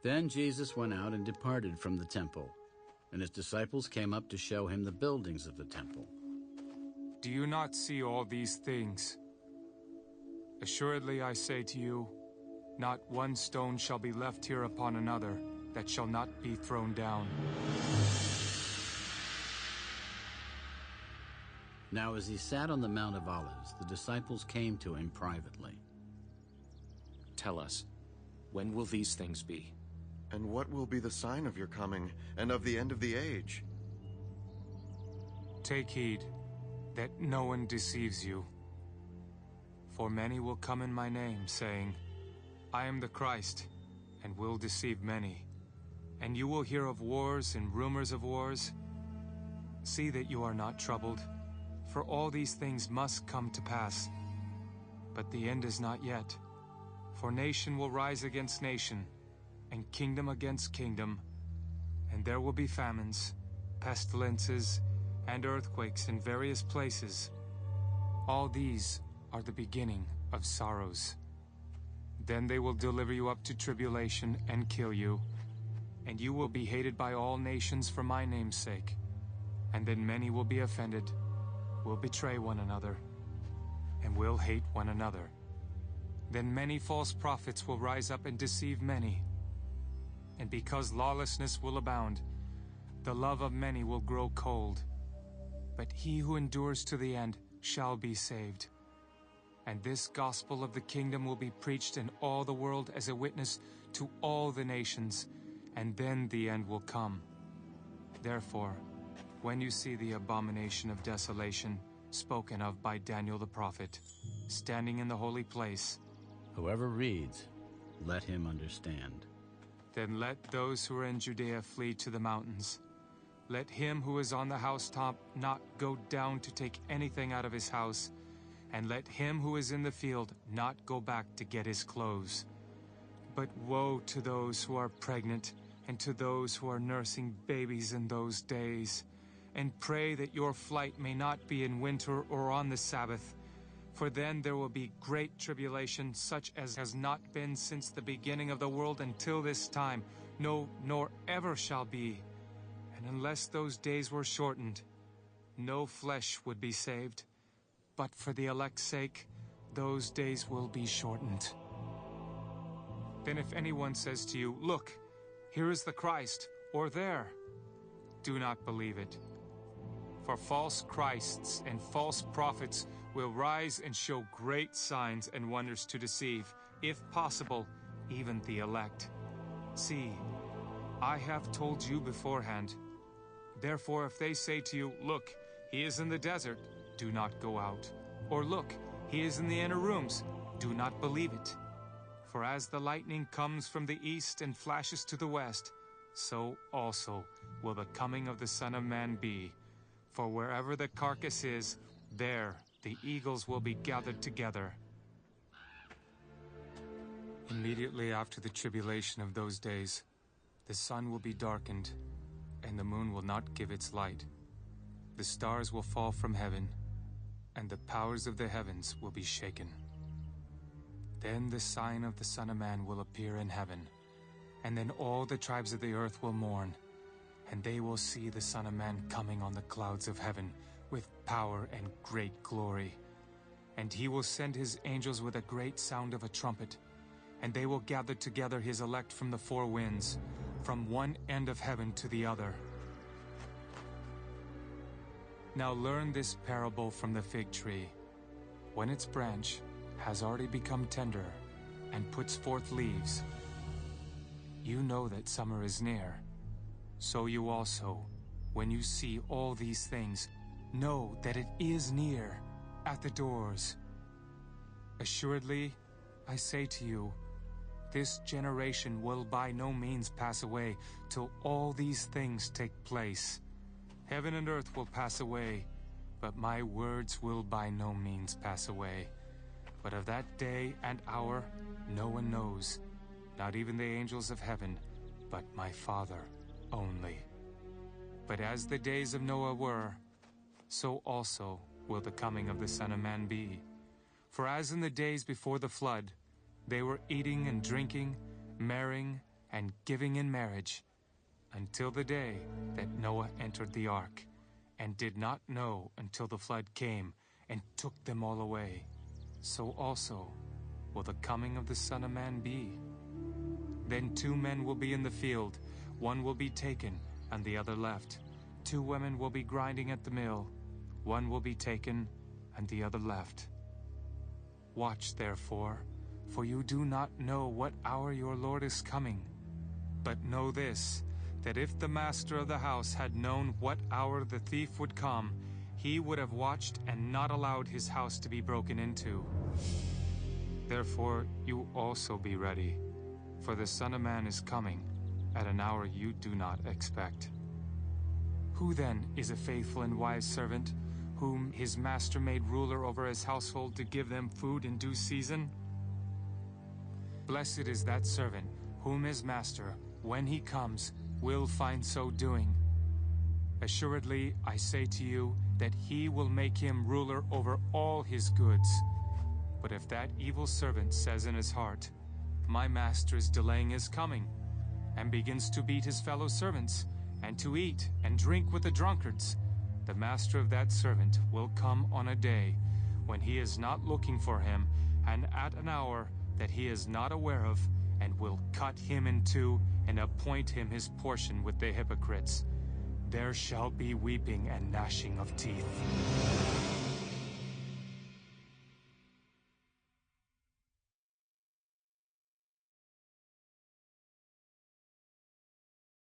Then Jesus went out and departed from the temple, and his disciples came up to show him the buildings of the temple. Do you not see all these things? Assuredly I say to you, not one stone shall be left here upon another that shall not be thrown down. Now as he sat on the Mount of Olives, the disciples came to him privately. Tell us, when will these things be? And what will be the sign of your coming and of the end of the age? Take heed that no one deceives you. For many will come in my name, saying, I am the Christ, and will deceive many. And you will hear of wars and rumors of wars. See that you are not troubled, for all these things must come to pass. But the end is not yet. For nation will rise against nation, and kingdom against kingdom, and there will be famines, pestilences, and earthquakes in various places. All these are the beginning of sorrows. Then they will deliver you up to tribulation and kill you, and you will be hated by all nations for my name's sake. And then many will be offended, will betray one another, and will hate one another. Then many false prophets will rise up and deceive many. And because lawlessness will abound, the love of many will grow cold. But he who endures to the end shall be saved. And this gospel of the kingdom will be preached in all the world as a witness to all the nations, and then the end will come. Therefore, when you see the abomination of desolation spoken of by Daniel the prophet, standing in the holy place, Whoever reads, let him understand. then let those who are in Judea flee to the mountains. Let him who is on the housetop not go down to take anything out of his house, and let him who is in the field not go back to get his clothes. But woe to those who are pregnant, and to those who are nursing babies in those days. And pray that your flight may not be in winter or on the Sabbath, for then there will be great tribulation, such as has not been since the beginning of the world until this time, no, nor ever shall be. And unless those days were shortened, no flesh would be saved. But for the elect's sake, those days will be shortened. Then if anyone says to you, Look, here is the Christ, or there, do not believe it. For false Christs and false prophets will rise and show great signs and wonders to deceive, if possible, even the elect. See, I have told you beforehand. Therefore, if they say to you, Look, he is in the desert, do not go out. Or look, he is in the inner rooms, do not believe it. For as the lightning comes from the east and flashes to the west, so also will the coming of the Son of Man be. For wherever the carcass is, there the eagles will be gathered together. Immediately after the tribulation of those days, the sun will be darkened, and the moon will not give its light. The stars will fall from heaven, and the powers of the heavens will be shaken. Then the sign of the Son of Man will appear in heaven, and then all the tribes of the earth will mourn, and they will see the Son of Man coming on the clouds of heaven with power and great glory. And he will send his angels with a great sound of a trumpet, and they will gather together his elect from the four winds, from one end of heaven to the other. Now learn this parable from the fig tree. When its branch has already become tender and puts forth leaves, you know that summer is near. So you also, when you see all these things, know that it is near, at the doors. Assuredly, I say to you, this generation will by no means pass away till all these things take place. Heaven and earth will pass away, but my words will by no means pass away. But of that day and hour no one knows, not even the angels of heaven, but my Father only. But as the days of Noah were, so also will the coming of the Son of Man be. For as in the days before the flood, they were eating and drinking, marrying, and giving in marriage, until the day that Noah entered the ark, and did not know until the flood came and took them all away. So also will the coming of the Son of Man be. Then 2 men will be in the field, one will be taken and the other left. 2 women will be grinding at the mill, one will be taken and the other left. Watch therefore, for you do not know what hour your Lord is coming. But know this, that if the master of the house had known what hour the thief would come, he would have watched and not allowed his house to be broken into. Therefore you also be ready, for the Son of Man is coming at an hour you do not expect. Who then is a faithful and wise servant, whom his master made ruler over his household to give them food in due season? Blessed is that servant, whom his master, when he comes, will find so doing. Assuredly, I say to you that he will make him ruler over all his goods. But if that evil servant says in his heart, my master is delaying his coming, and begins to beat his fellow servants, and to eat and drink with the drunkards, the master of that servant will come on a day when he is not looking for him, and at an hour that he is not aware of, and will cut him in two, and appoint him his portion with the hypocrites. There shall be weeping and gnashing of teeth.